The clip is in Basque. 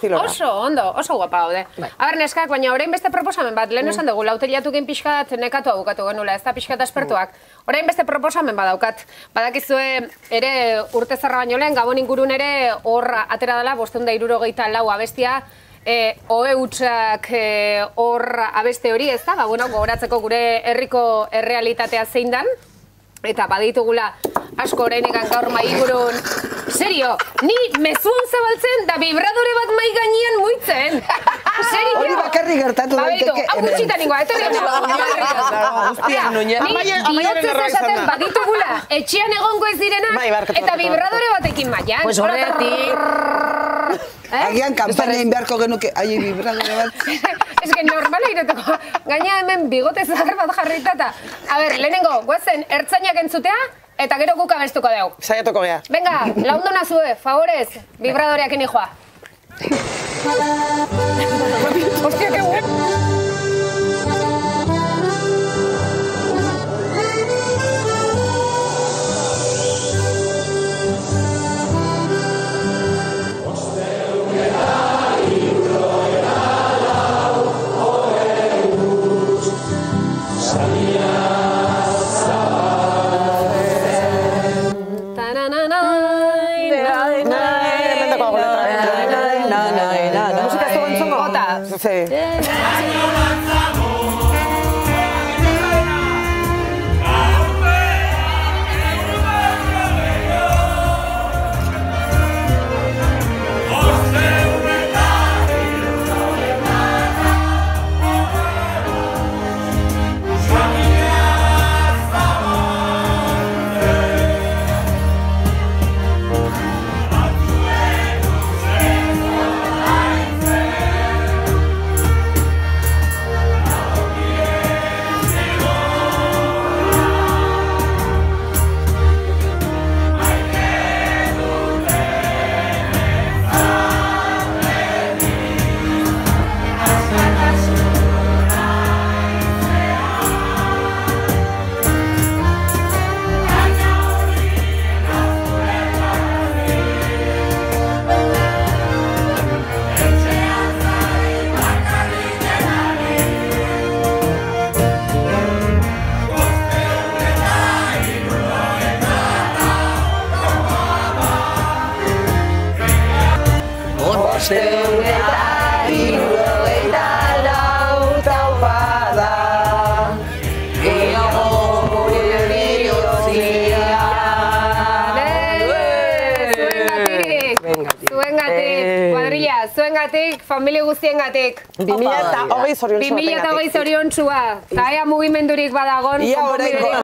Oso, ondo, oso guapa gaude. Aber, neskak, baina orain beste proposamen bat, lehen esan dugu, lauteliatukin pixkat nekatu abukatu genula, ez da pixkat aspertuak. Orain beste proposamen badaukat. Badakizue ere urte zarra baino lehen, Gabon ingurun ere hor atera dela 574 abestia, ohe hutsak hor abeste hori, ez da? Gogoratzeko gure herriko errealitatea zein dan, eta baditugula asko orainekan gaur maigurun. Serio, ni mezuan zabaltzen da vibradore bat mai gainean muitzen. Serio. Hori bakarrik gertatu daiteke. Hau gutxitan ningoa, etorri bihotzez esaten baditugula etxean egongo ez direnak eta vibradore batekin maian. Pues horregatik. Agian kanpainain beharko genuke, ahi vibradore bat. Ez que normala iroteko, gaina hemen bigote zahar bat jarritata. A ber, lehenengo, guazen, ertzainak entzutea, eta gero guk abestuko dugu. Saiatuko gea. Venga, laundona zue, favorez, vibradoreak inijoa. Hostia, que bueno. Sí. Zuengatik, familia guztiengatik. 2020 zoriontsua. 2020 zoriontsua. Eta ea mugimendurik badagon.